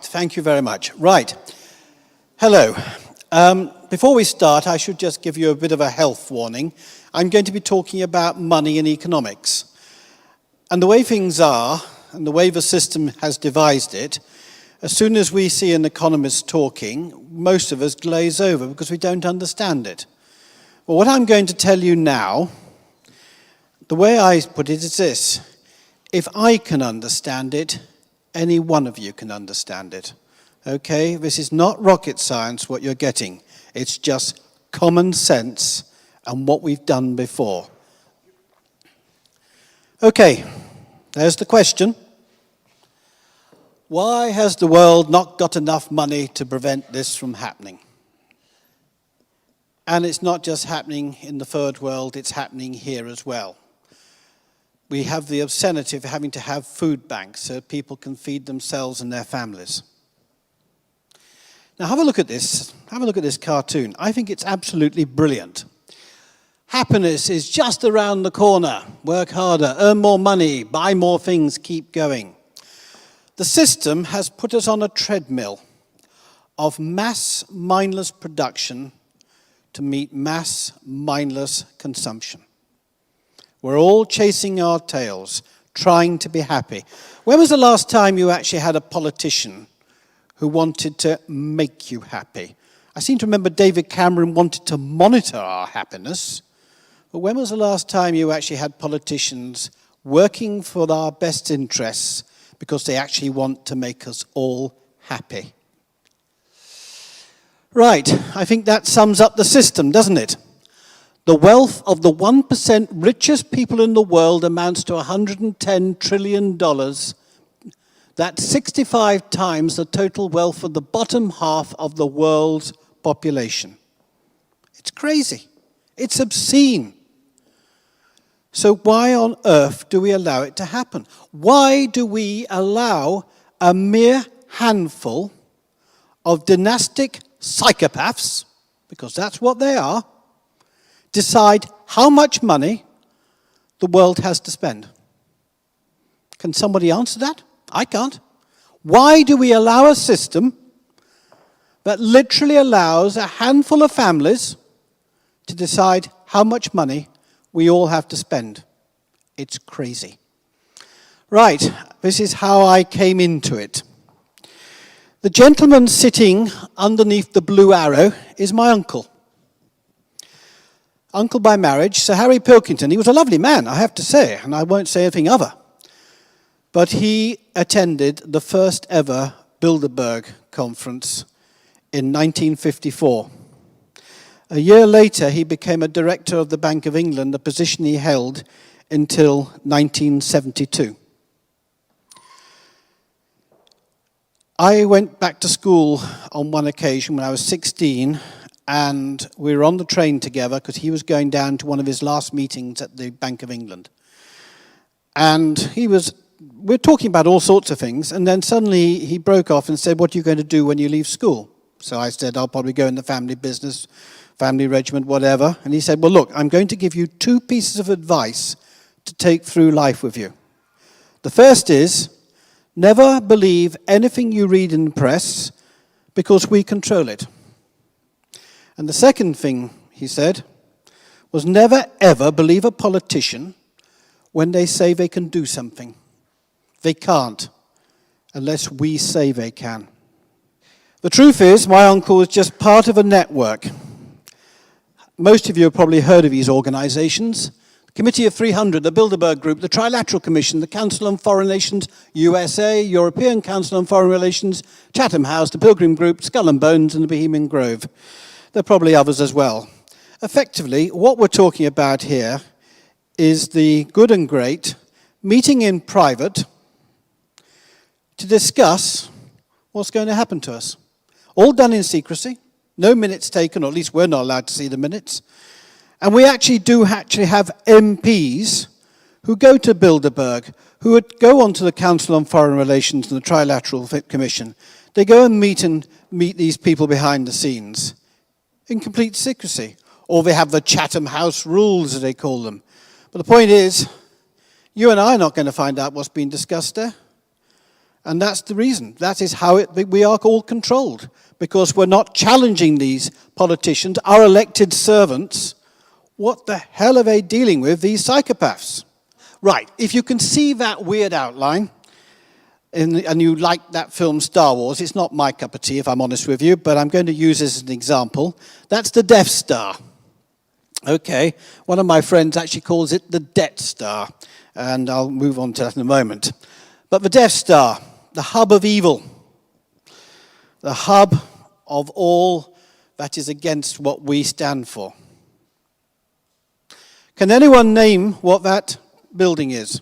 Thank you very much. Right. Hello. Before we start, I should just give you a bit of a health warning. I'm going to be talking about money and economics. And the way things are, and the way the system has devised it, as soon as we see an economist talking, most of us glaze over because we don't understand it. Well, what I'm going to tell you now, the way I put it is this: if I can understand it, any one of you can understand it. Okay? This is not rocket science, what you're getting. It's just common sense and what we've done before. Okay, there's the question. Why has the world not got enough money to prevent this from happening? And it's not just happening in the third world, it's happening here as well. We have the obscenity of having to have food banks so people can feed themselves and their families. Now have a look at this. Have a look at this cartoon. I think it's absolutely brilliant. Happiness is just around the corner. Work harder, earn more money, buy more things, keep going. The system has put us on a treadmill of mass mindless production to meet mass mindless consumption. We're all chasing our tails, trying to be happy. When was the last time you actually had a politician who wanted to make you happy? I seem to remember David Cameron wanted to monitor our happiness. But when was the last time you actually had politicians working for our best interests because they actually want to make us all happy? Right, I think that sums up the system, doesn't it? The wealth of the 1% richest people in the world amounts to $110 trillion. That's 65 times the total wealth of the bottom half of the world's population. It's crazy. It's obscene. So why on earth do we allow it to happen? Why do we allow a mere handful of dynastic psychopaths, because that's what they are, decide how much money the world has to spend? Can somebody answer that? I can't. Why do we allow a system that literally allows a handful of families to decide how much money we all have to spend? It's crazy. Right, this is how I came into it. The gentleman sitting underneath the blue arrow is my uncle. Uncle by marriage, Sir Harry Pilkington. He was a lovely man, I have to say, and I won't say anything other. But he attended the first ever Bilderberg conference in 1954. A year later, he became a director of the Bank of England, a position he held until 1972. I went back to school on one occasion when I was 16, and we were on the train together because he was going down to one of his last meetings at the Bank of England. And we're talking about all sorts of things, and then suddenly he broke off and said, "What are you going to do when you leave school?" So I said, "I'll probably go in the family business, family regiment, whatever." And he said, "Well, look, I'm going to give you 2 pieces of advice to take through life with you. The first is, never believe anything you read in the press because we control it. And the second thing," he said, "was never ever believe a politician when they say they can do something. They can't unless we say they can." The truth is, my uncle was just part of a network. Most of you have probably heard of these organizations. Committee of 300, the Bilderberg Group, the Trilateral Commission, the Council on Foreign Relations, USA, European Council on Foreign Relations, Chatham House, the Pilgrim Group, Skull and Bones, and the Bohemian Grove. There are probably others as well. Effectively, what we're talking about here is the good and great meeting in private to discuss what's going to happen to us. All done in secrecy, no minutes taken, or at least we're not allowed to see the minutes. And we actually have MPs who go to Bilderberg, who would go onto the Council on Foreign Relations and the Trilateral Commission. They go and meet these people behind the scenes in complete secrecy. Or they have the Chatham House rules, as they call them. But the point is, you and I are not going to find out what's being discussed there. And that's the reason. That is how we are all controlled, because we're not challenging these politicians, our elected servants. What the hell are they dealing with, these psychopaths? Right, if you can see that weird outline, and you like that film Star Wars, it's not my cup of tea if I'm honest with you, but I'm going to use this as an example. That's the Death Star. Okay, one of my friends actually calls it the Debt Star, and I'll move on to that in a moment. But the Death Star, the hub of evil, the hub of all that is against what we stand for. Can anyone name what that building is?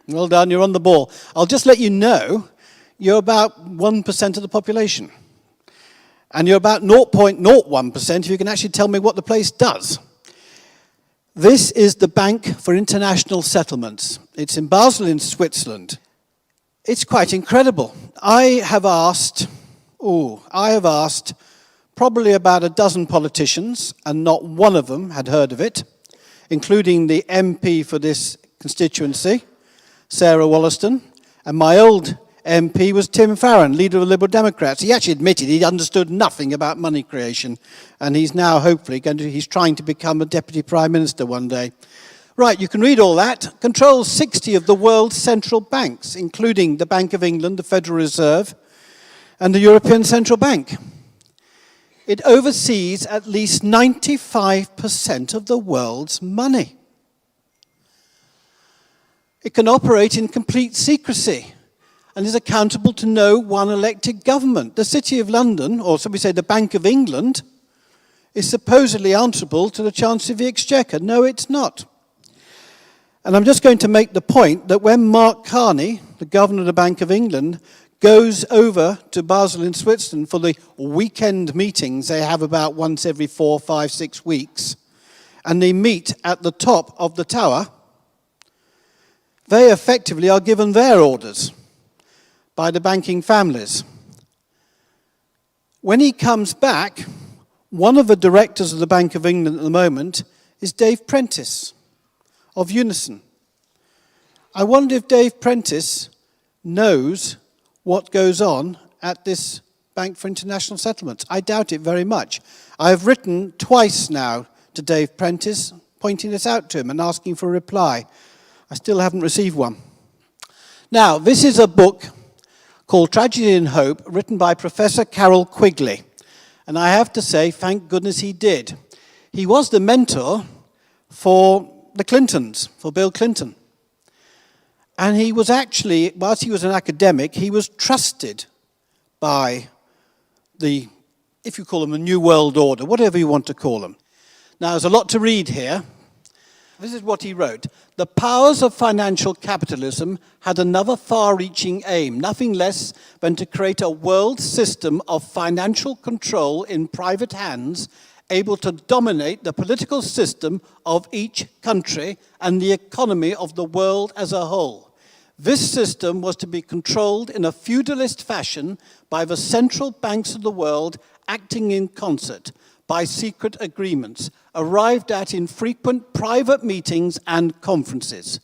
Well done, you're on the ball. I'll just let you know, you're about 1% of the population. And you're about 0.01% if you can actually tell me what the place does. This is the Bank for International Settlements. It's in Basel in Switzerland. It's quite incredible. I have asked probably about a dozen politicians, and not one of them had heard of it, including the MP for this constituency, Sarah Wollaston, and my old MP was Tim Farron, leader of the Liberal Democrats. He actually admitted he understood nothing about money creation, and he's now hopefully he's trying to become a deputy prime minister one day. Right, you can read all that. Controls 60 of the world's central banks, including the Bank of England, the Federal Reserve, and the European Central Bank. It oversees at least 95% of the world's money. It can operate in complete secrecy and is accountable to no one elected government. The City of London, or so we say the Bank of England, is supposedly answerable to the Chancellor of the Exchequer. No, it's not. And I'm just going to make the point that when Mark Carney, the governor of the Bank of England, goes over to Basel in Switzerland for the weekend meetings they have about once every 4, 5, 6 weeks, and they meet at the top of the tower, they effectively are given their orders by the banking families. When he comes back, one of the directors of the Bank of England at the moment is Dave Prentice of Unison. I wonder if Dave Prentice knows what goes on at this Bank for International Settlements. I doubt it very much. I've written twice now to Dave Prentice, pointing this out to him and asking for a reply. I still haven't received one. Now, this is a book called Tragedy and Hope, written by Professor Carroll Quigley. And I have to say, thank goodness he did. He was the mentor for the Clintons, for Bill Clinton. And he was actually, whilst he was an academic, he was trusted by the, if you call them the New World Order, whatever you want to call them. Now, there's a lot to read here. This is what he wrote. The powers of financial capitalism had another far-reaching aim, nothing less than to create a world system of financial control in private hands, able to dominate the political system of each country and the economy of the world as a whole. This system was to be controlled in a feudalist fashion by the central banks of the world acting in concert, by secret agreements, arrived at in frequent private meetings and conferences.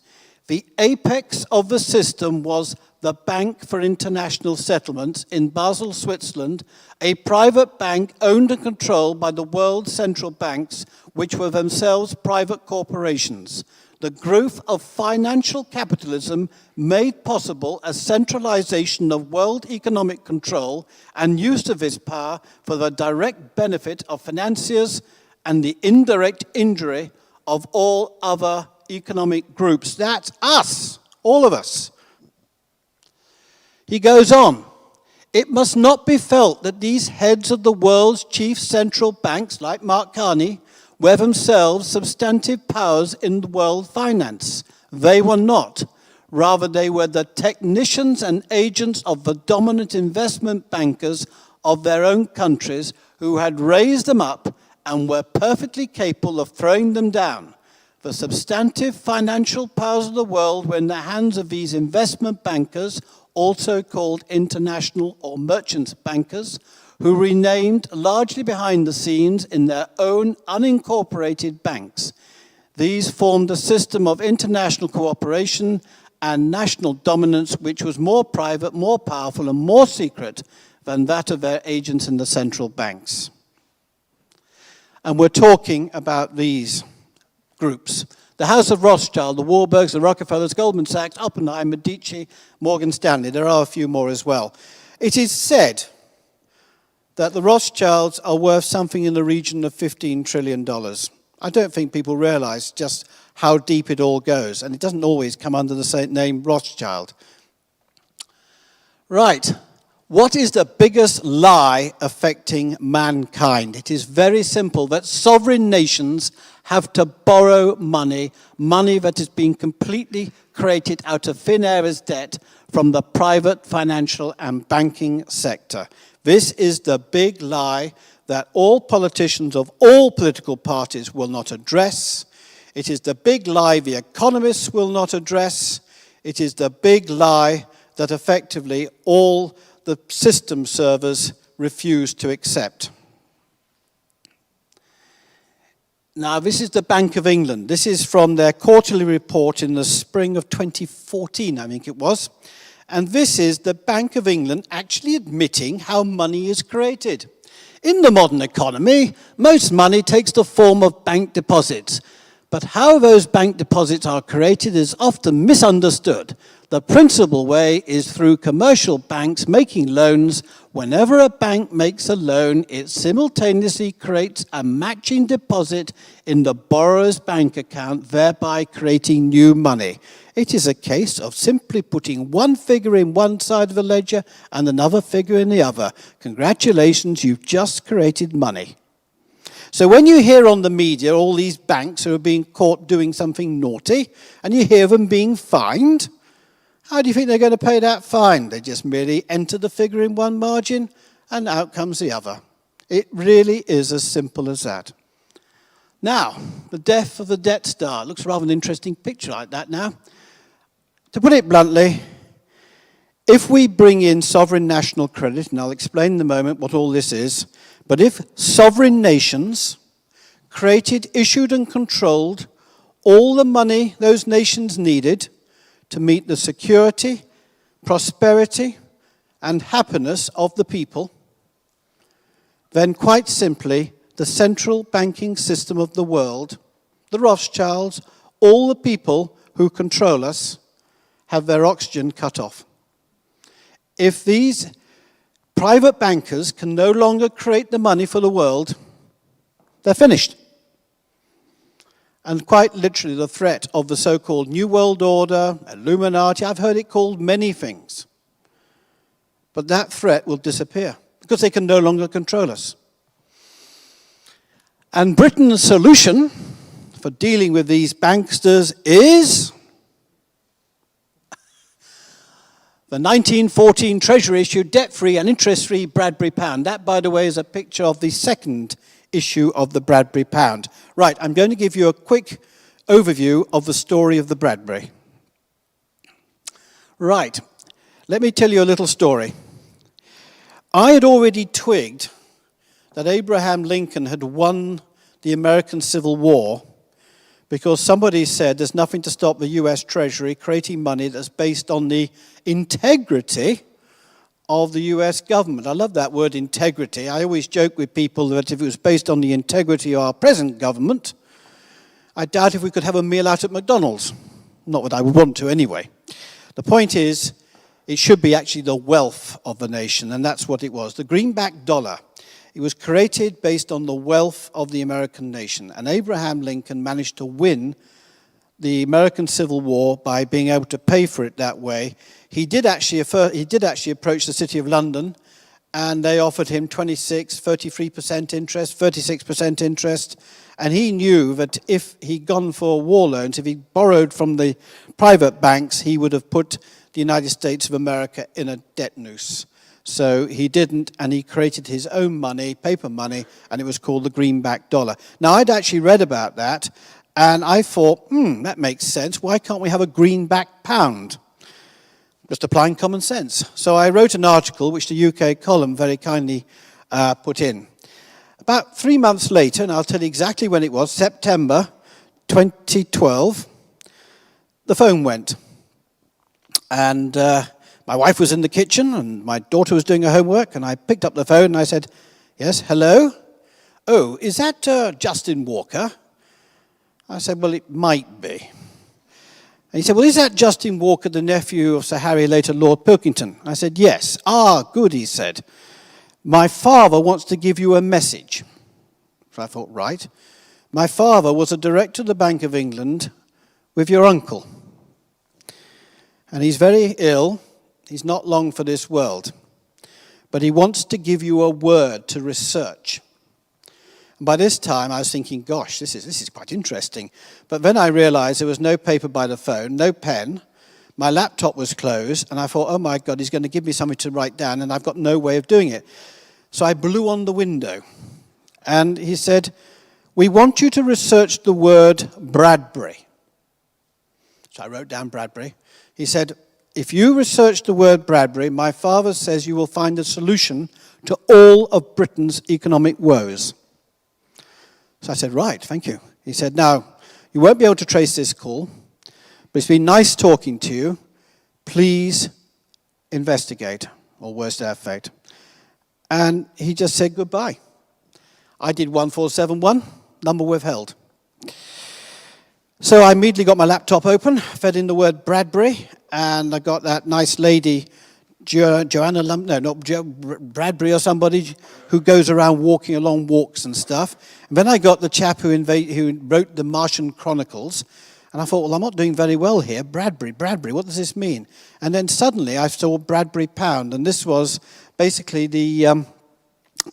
The apex of the system was the Bank for International Settlements in Basel, Switzerland, a private bank owned and controlled by the world's central banks, which were themselves private corporations. The growth of financial capitalism made possible a centralization of world economic control and use of this power for the direct benefit of financiers and the indirect injury of all other economic groups. That's us, all of us. He goes on, it must not be felt that these heads of the world's chief central banks, like Mark Carney, were themselves substantive powers in world finance. They were not. Rather, they were the technicians and agents of the dominant investment bankers of their own countries who had raised them up and were perfectly capable of throwing them down. The substantive financial powers of the world were in the hands of these investment bankers, also called international or merchant bankers, who renamed largely behind the scenes in their own unincorporated banks. These formed a system of international cooperation and national dominance which was more private, more powerful, and more secret than that of their agents in the central banks. And we're talking about these groups. The House of Rothschild, the Warburgs, the Rockefellers, Goldman Sachs, Oppenheimer, Medici, Morgan Stanley. There are a few more as well. It is said that the Rothschilds are worth something in the region of $15 trillion. I don't think people realize just how deep it all goes, and it doesn't always come under the same name Rothschild. Right. What is the biggest lie affecting mankind? It is very simple, that sovereign nations have to borrow money that has been completely created out of thin air as debt from the private financial and banking sector. This is the big lie that all politicians of all political parties will not address. It is the big lie the economists will not address. It is the big lie that effectively all the system servers refuse to accept. Now, this is the Bank of England. This is from their quarterly report in the spring of 2014, I think it was. And this is the Bank of England actually admitting how money is created. In the modern economy, most money takes the form of bank deposits. But how those bank deposits are created is often misunderstood. The principal way is through commercial banks making loans. Whenever a bank makes a loan, it simultaneously creates a matching deposit in the borrower's bank account, thereby creating new money. It is a case of simply putting one figure in one side of the ledger and another figure in the other. Congratulations, you've just created money. So when you hear on the media all these banks who are being caught doing something naughty, and you hear them being fined, how do you think they're going to pay that fine? They just merely enter the figure in one margin, and out comes the other. It really is as simple as that. Now, the death of the Death Star. Looks rather an interesting picture like that now. To put it bluntly, if we bring in sovereign national credit, and I'll explain in a moment what all this is, but if sovereign nations created, issued, and controlled all the money those nations needed to meet the security, prosperity, and happiness of the people, then quite simply, the central banking system of the world, the Rothschilds, all the people who control us, have their oxygen cut off. If these private bankers can no longer create the money for the world, they're finished. And quite literally the threat of the so-called New World Order, Illuminati, I've heard it called many things. But that threat will disappear because they can no longer control us. And Britain's solution for dealing with these banksters is the 1914 Treasury issue, debt-free and interest-free Bradbury Pound. That, by the way, is a picture of the second issue of the Bradbury Pound. Right, I'm going to give you a quick overview of the story of the Bradbury. Right, let me tell you a little story. I had already twigged that Abraham Lincoln had won the American Civil War because somebody said there's nothing to stop the US Treasury creating money that's based on the integrity of the US government. I love that word, integrity. I always joke with people that if it was based on the integrity of our present government, I doubt if we could have a meal out at McDonald's. Not that I would want to anyway. The point is, it should be actually the wealth of the nation, and that's what it was. The greenback dollar. It was created based on the wealth of the American nation. And Abraham Lincoln managed to win the American Civil War by being able to pay for it that way. He did actually approach the City of London, and they offered him 26, 33% interest, 36% interest. And he knew that if he'd gone for war loans, if he borrowed from the private banks, he would have put the United States of America in a debt noose. So he didn't, and he created his own money, paper money, and it was called the greenback dollar. Now, I'd actually read about that, and I thought, that makes sense. Why can't we have a greenback pound? Just applying common sense. So I wrote an article, which the UK column very kindly put in. About 3 months later, and I'll tell you exactly when it was, September 2012, the phone went. And my wife was in the kitchen, and my daughter was doing her homework, and I picked up the phone, and I said, "Yes, hello? Oh, is that Justin Walker?" I said, "Well, it might be." And he said, "Well, is that Justin Walker, the nephew of Sir Harry, later Lord Pilkington?" I said, "Yes." "Ah, good," he said. "My father wants to give you a message." So I thought, right. "My father was a director of the Bank of England with your uncle. And he's very ill. He's not long for this world. But he wants to give you a word to research." And by this time, I was thinking, gosh, this is quite interesting. But then I realized there was no paper by the phone, no pen. My laptop was closed, and I thought, oh my God, he's going to give me something to write down, and I've got no way of doing it. So I blew on the window. And he said, "We want you to research the word Bradbury." So I wrote down Bradbury. He said, "If you research the word Bradbury, my father says you will find a solution to all of Britain's economic woes." So I said, "Right, thank you." He said, "Now, you won't be able to trace this call, but it's been nice talking to you. Please investigate," or words to that effect. And he just said goodbye. I did 1471, number withheld. So I immediately got my laptop open, fed in the word Bradbury, and I got that nice lady, Bradbury or somebody, who goes around walking along walks and stuff. And then I got the chap who wrote the Martian Chronicles, and I thought, well, I'm not doing very well here. Bradbury, what does this mean? And then suddenly I saw Bradbury Pound, and this was basically the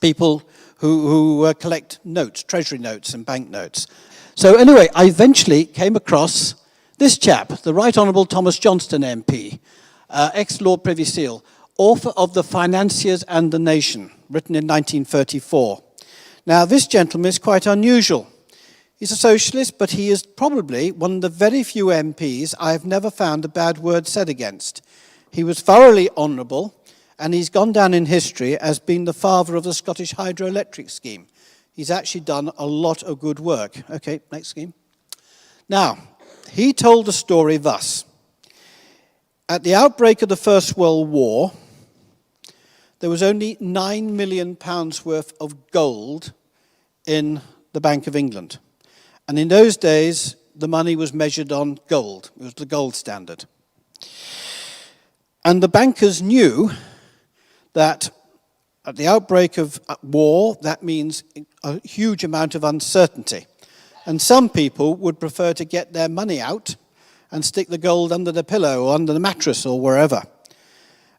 people who collect notes, treasury notes and bank notes. So anyway, I eventually came across this chap, the Right Honourable Thomas Johnston MP, ex-Lord Privy Seal, author of The Financiers and the Nation, written in 1934. Now, this gentleman is quite unusual. He's a socialist, but he is probably one of the very few MPs I have never found a bad word said against. He was thoroughly honourable, and he's gone down in history as being the father of the Scottish hydroelectric scheme. He's actually done a lot of good work. Okay, next scheme. Now, he told the story thus. At the outbreak of the First World War, there was only £9 million worth of gold in the Bank of England. And in those days, the money was measured on gold. It was the gold standard. And the bankers knew that at the outbreak of war, that means a huge amount of uncertainty. And some people would prefer to get their money out and stick the gold under the pillow or under the mattress or wherever.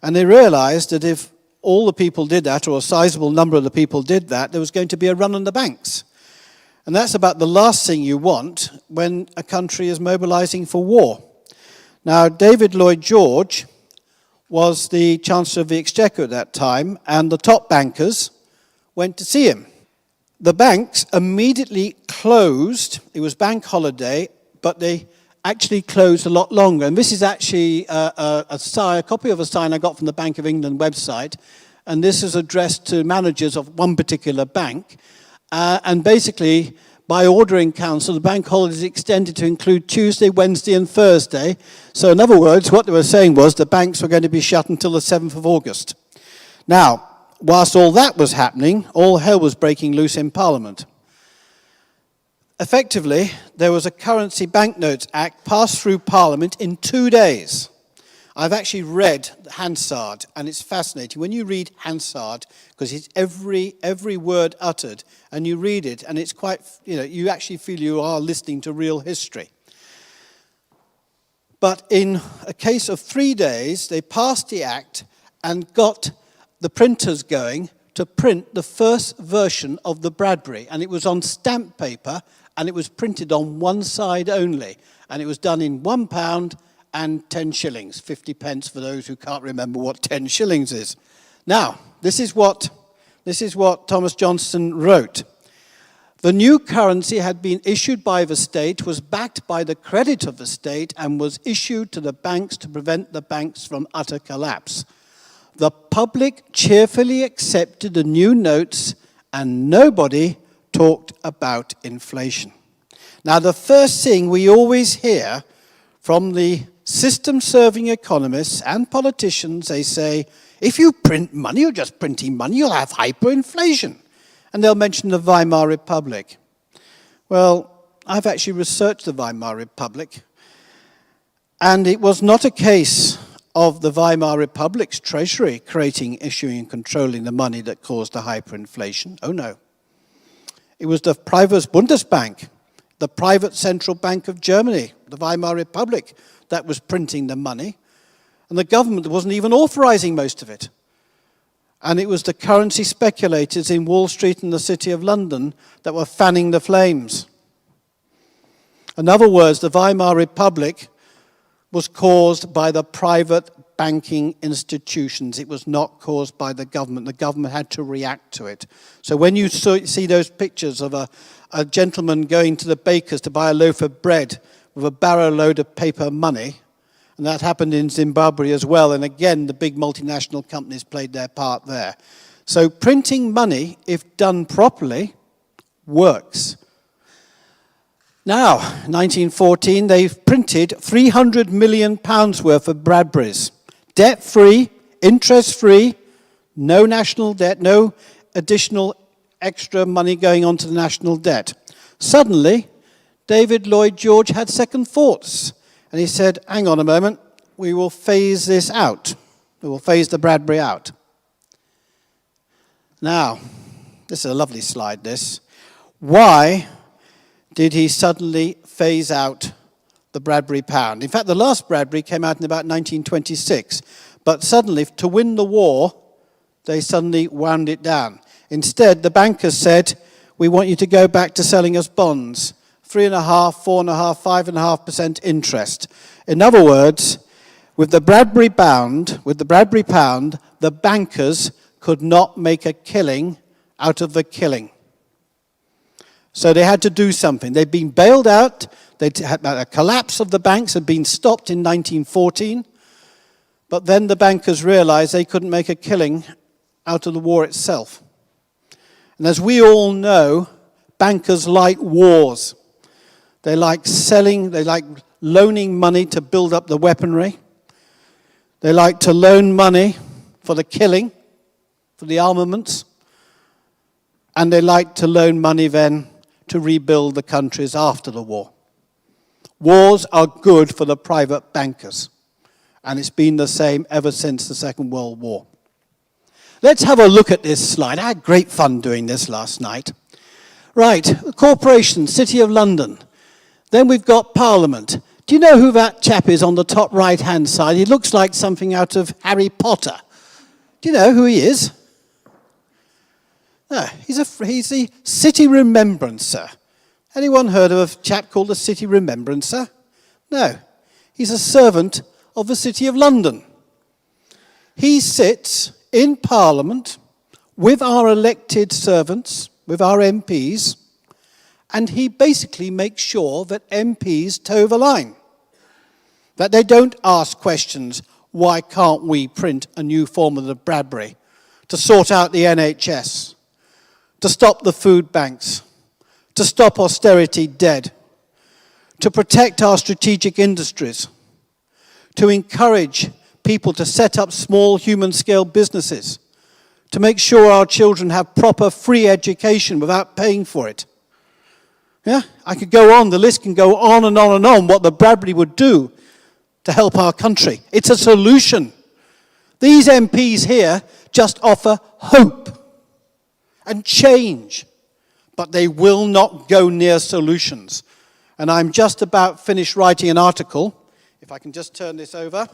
And they realized that if all the people did that, or a sizable number of the people did that, there was going to be a run on the banks. And that's about the last thing you want when a country is mobilizing for war. Now, David Lloyd George was the Chancellor of the Exchequer at that time, and the top bankers went to see him. The banks immediately closed. It was bank holiday, but they actually closed a lot longer. And this is actually a copy of a sign I got from the Bank of England website, and this is addressed to managers of one particular bank. And basically, by order in council, the bank holidays extended to include Tuesday, Wednesday, and Thursday. So in other words, what they were saying was the banks were going to be shut until the 7th of August. Now, whilst all that was happening, all hell was breaking loose in Parliament. Effectively, there was a Currency Banknotes Act passed through Parliament in 2 days. I've actually read Hansard, and it's fascinating. When you read Hansard, because it's every word uttered, and you read it, and it's quite, you actually feel you are listening to real history. But in a case of 3 days, they passed the act and got the printers going to print the first version of the Bradbury. And it was on stamp paper, and it was printed on one side only. And it was done in £1 and 10 shillings, 50 pence for those who can't remember what 10 shillings is. Now, this is what Thomas Johnston wrote. The new currency had been issued by the state, was backed by the credit of the state, and was issued to the banks to prevent the banks from utter collapse. The public cheerfully accepted the new notes, and nobody talked about inflation. Now, the first thing we always hear from the system-serving economists and politicians, they say, if you print money, you're just printing money, you'll have hyperinflation. And they'll mention the Weimar Republic. Well, I've actually researched the Weimar Republic, and it was not a case of the Weimar Republic's treasury creating, issuing, and controlling the money that caused the hyperinflation. Oh no. It was the private Bundesbank, the private central bank of Germany, the Weimar Republic, that was printing the money. And the government wasn't even authorizing most of it. And it was the currency speculators in Wall Street and the City of London that were fanning the flames. In other words, the Weimar Republic was caused by the private banking institutions. It was not caused by the government. The government had to react to it. So when you see those pictures of a gentleman going to the baker's to buy a loaf of bread with a barrow load of paper money, and that happened in Zimbabwe as well, and again, the big multinational companies played their part there. So printing money, if done properly, works. Now, 1914, they've printed £300 million worth of Bradburys. Debt-free, interest-free, no national debt, no additional extra money going on to the national debt. Suddenly, David Lloyd George had second thoughts. And he said, hang on a moment, we will phase this out. We will phase the Bradbury out. Now, this is a lovely slide, this. Why did he suddenly phase out the Bradbury Pound? In fact, the last Bradbury came out in about 1926. But suddenly, to win the war, they suddenly wound it down. Instead, the bankers said, we want you to go back to selling us bonds. 3.5%, 4.5%, 5.5% interest. In other words, with the Bradbury Pound, the bankers could not make a killing out of the killing. So they had to do something. They'd been bailed out. A collapse of the banks had been stopped in 1914. But then the bankers realized they couldn't make a killing out of the war itself. And as we all know, bankers like wars. They like selling, they like loaning money to build up the weaponry. They like to loan money for the killing, for the armaments. And they like to loan money then to rebuild the countries after the war. Wars are good for the private bankers. And it's been the same ever since the Second World War. Let's have a look at this slide. I had great fun doing this last night. Right, corporation, City of London. Then we've got Parliament. Do you know who that chap is on the top right-hand side? He looks like something out of Harry Potter. Do you know who he is? No, he's the City Remembrancer. Anyone heard of a chap called the City Remembrancer? No, he's a servant of the City of London. He sits in Parliament with our elected servants, with our MPs, and he basically makes sure that MPs toe the line. That they don't ask questions, why can't we print a new form of the Bradbury? To sort out the NHS, to stop the food banks, to stop austerity dead, to protect our strategic industries, to encourage people to set up small human-scale businesses, to make sure our children have proper free education without paying for it. Yeah, I could go on, the list can go on and on and on, what the Bradbury would do to help our country. It's a solution. These MPs here just offer hope and change, but they will not go near solutions. And I'm just about finished writing an article, if I can just turn this over,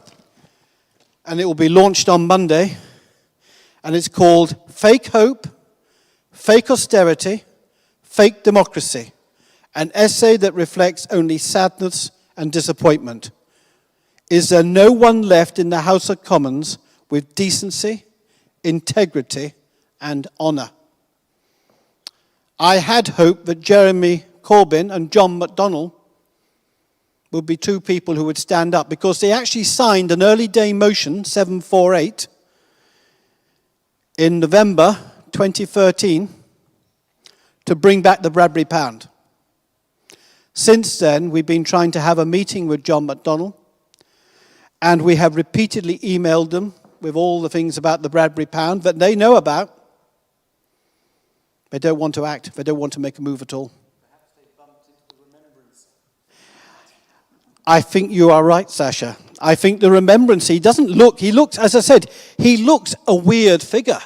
and it will be launched on Monday, and it's called Fake Hope, Fake Austerity, Fake Democracy. An essay that reflects only sadness and disappointment. Is there no one left in the House of Commons with decency, integrity, and honour? I had hoped that Jeremy Corbyn and John McDonnell would be two people who would stand up, because they actually signed an early day motion, 748, in November 2013, to bring back the Bradbury Pound. Since then, we've been trying to have a meeting with John McDonnell. And we have repeatedly emailed them with all the things about the Bradbury Pound that they know about. They don't want to act. They don't want to make a move at all. Perhaps they bumped into the remembrance. I think you are right, Sasha. I think the remembrance, he looks, as I said, he looks a weird figure,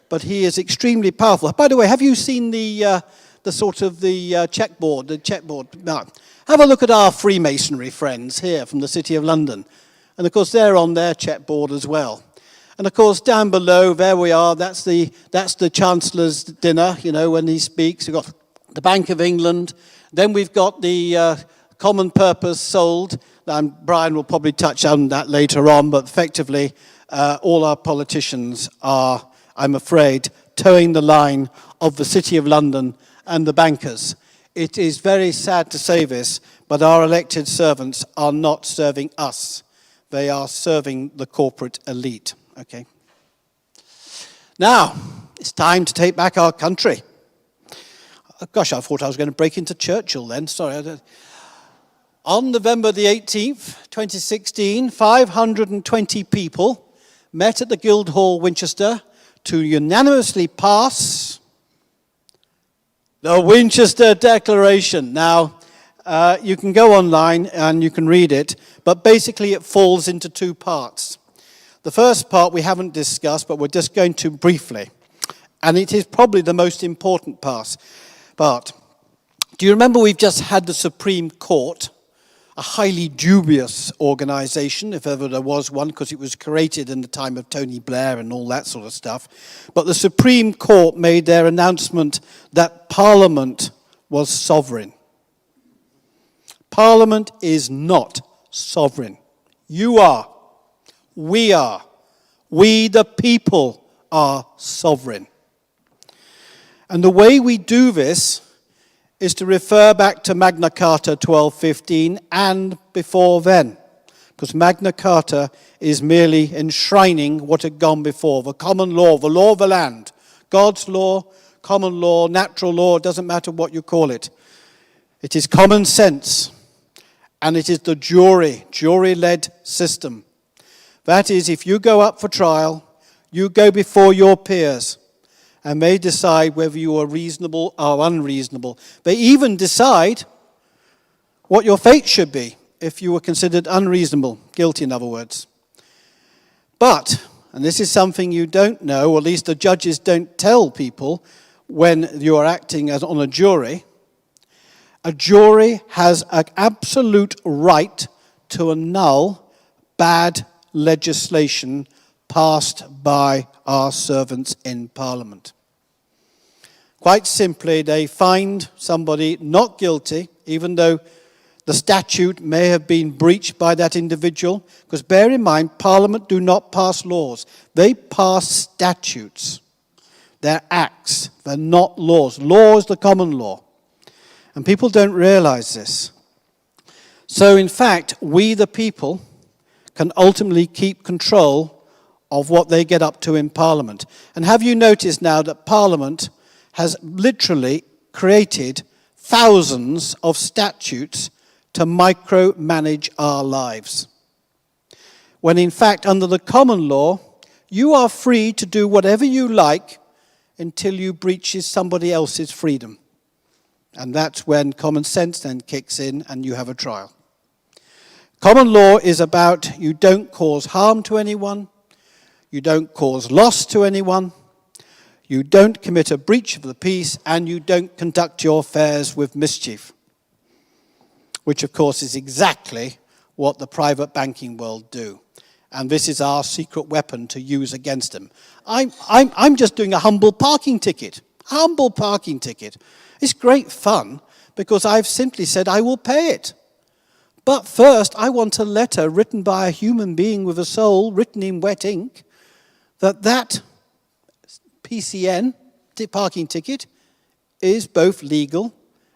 but he is extremely powerful. By the way, have you seen the checkboard? No. Have a look at our Freemasonry friends here from the City of London. And of course, they're on their checkboard as well. And of course, down below, there we are, that's the Chancellor's dinner, when he speaks. We've got the Bank of England. Then we've got the common purpose sold. And Brian will probably touch on that later on, but effectively, all our politicians are, I'm afraid, towing the line of the City of London and the bankers. It is very sad to say this, but our elected servants are not serving us. They are serving the corporate elite. Okay. Now, it's time to take back our country. Gosh, I thought I was going to break into Churchill then. Sorry. On November the 18th, 2016, 520 people met at the Guildhall, Winchester, to unanimously pass the Winchester Declaration. Now, you can go online and you can read it, but basically it falls into two parts. The first part we haven't discussed, but we're just going to briefly. And it is probably the most important part. Do you remember we've just had the Supreme Court, a highly dubious organization, if ever there was one, because it was created in the time of Tony Blair and all that sort of stuff. But the Supreme Court made their announcement that Parliament was sovereign. Parliament is not sovereign. You are. We are. We, the people, are sovereign. And the way we do this is to refer back to Magna Carta 1215 and before then. Because Magna Carta is merely enshrining what had gone before, the common law, the law of the land. God's law, common law, natural law, it doesn't matter what you call it. It is common sense. And it is the jury-led system. That is, if you go up for trial, you go before your peers, and they decide whether you are reasonable or unreasonable. They even decide what your fate should be if you were considered unreasonable, guilty in other words. But, and this is something you don't know, or at least the judges don't tell people when you are acting as on a jury has an absolute right to annul bad legislation passed by our servants in Parliament. Quite simply, they find somebody not guilty, even though the statute may have been breached by that individual, because bear in mind, Parliament do not pass laws. They pass statutes. They're acts. They're not laws. Law is the common law. And people don't realize this. So in fact, we the people can ultimately keep control of what they get up to in Parliament. And have you noticed now that Parliament has literally created thousands of statutes to micromanage our lives? When in fact, under the common law, you are free to do whatever you like until you breaches somebody else's freedom. And that's when common sense then kicks in and you have a trial. Common law is about you don't cause harm to anyone, you don't cause loss to anyone, you don't commit a breach of the peace, and you don't conduct your affairs with mischief. Which of course is exactly what the private banking world do. And this is our secret weapon to use against them. I'm just doing a humble parking ticket. Humble parking ticket. It's great fun because I've simply said I will pay it. But first, I want a letter written by a human being with a soul, written in wet ink, that PCN, parking ticket, is both legal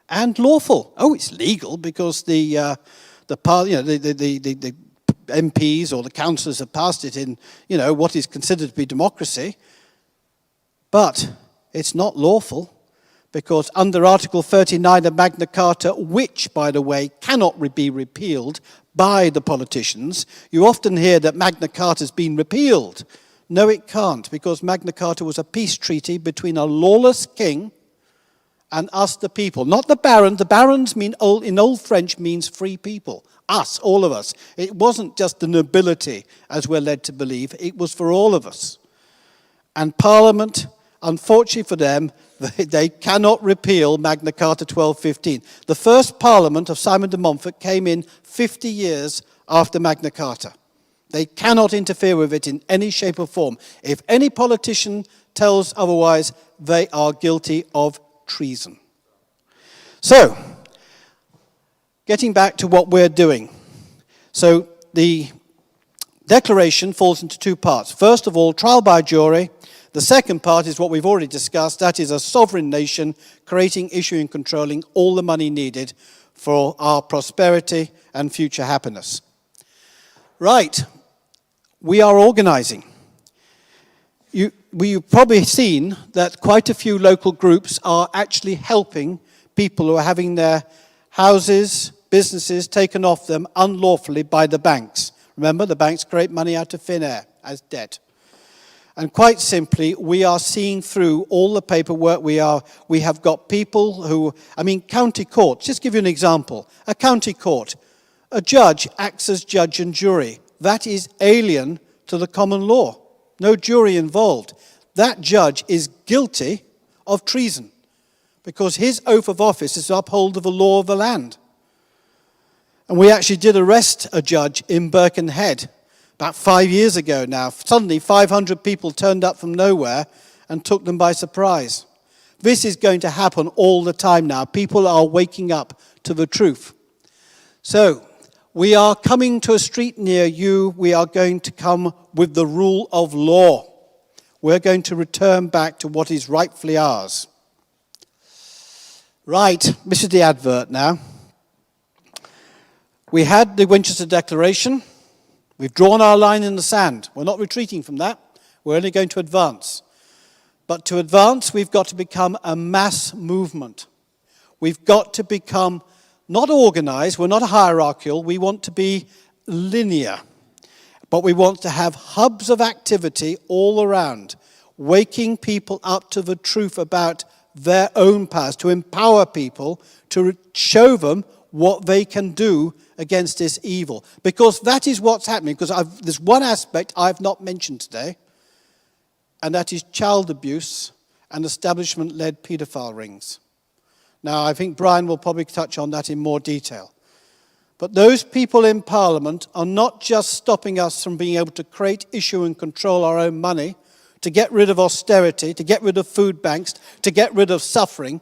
and lawful. Oh, it's legal because the MPs or the councillors have passed it in, what is considered to be democracy. But it's not lawful because under Article 39 of Magna Carta, which, by the way, cannot be repealed by the politicians, you often hear that Magna Carta has been repealed. No, it can't, because Magna Carta was a peace treaty between a lawless king and us, the people. Not the barons. The barons in Old French means free people. Us, all of us. It wasn't just the nobility, as we're led to believe. It was for all of us. And Parliament, unfortunately for them, they cannot repeal Magna Carta 1215. The first Parliament of Simon de Montfort came in 50 years after Magna Carta. They cannot interfere with it in any shape or form. If any politician tells otherwise, they are guilty of treason. So, getting back to what we're doing. So, the declaration falls into two parts. First of all, trial by jury. The second part is what we've already discussed. That is a sovereign nation creating, issuing, controlling all the money needed for our prosperity and future happiness. Right. We are organizing. You've probably seen that quite a few local groups are actually helping people who are having their houses, businesses taken off them unlawfully by the banks. Remember, the banks create money out of thin air as debt. And quite simply, we are seeing through all the paperwork. We have got people who, county court, just give you an example. A county court, a judge acts as judge and jury. That is alien to the common law. No jury involved. That judge is guilty of treason because his oath of office is to uphold the law of the land. And we actually did arrest a judge in Birkenhead about 5 years ago now. Suddenly 500 people turned up from nowhere and took them by surprise. This is going to happen all the time now. People are waking up to the truth. So, we are coming to a street near you. We are going to come with the rule of law. We're going to return back to what is rightfully ours. Right, this is the advert now. We had the Winchester Declaration. We've drawn our line in the sand. We're not retreating from that. We're only going to advance. But to advance, we've got to become a mass movement. We've got to become not organized, we're not hierarchical, we want to be linear. But we want to have hubs of activity all around, waking people up to the truth about their own past, to empower people, to show them what they can do against this evil. Because that is what's happening. Because there's one aspect I've not mentioned today, and that is child abuse and establishment-led paedophile rings. Now, I think Brian will probably touch on that in more detail. But those people in Parliament are not just stopping us from being able to create, issue, and control our own money, to get rid of austerity, to get rid of food banks, to get rid of suffering,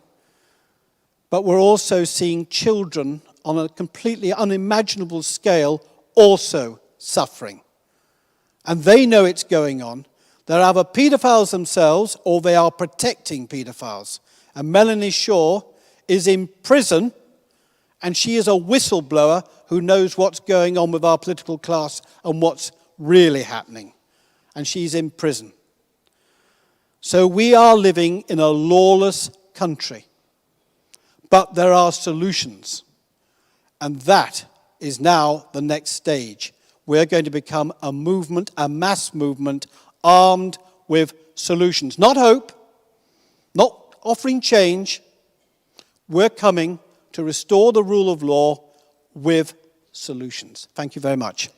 but we're also seeing children on a completely unimaginable scale also suffering. And they know it's going on. They're either paedophiles themselves or they are protecting paedophiles. And Melanie Shaw is in prison, and she is a whistleblower who knows what's going on with our political class and what's really happening. And she's in prison. So we are living in a lawless country. But there are solutions. And that is now the next stage. We're going to become a movement, a mass movement, armed with solutions. Not hope, not offering change. We're coming to restore the rule of law with solutions. Thank you very much.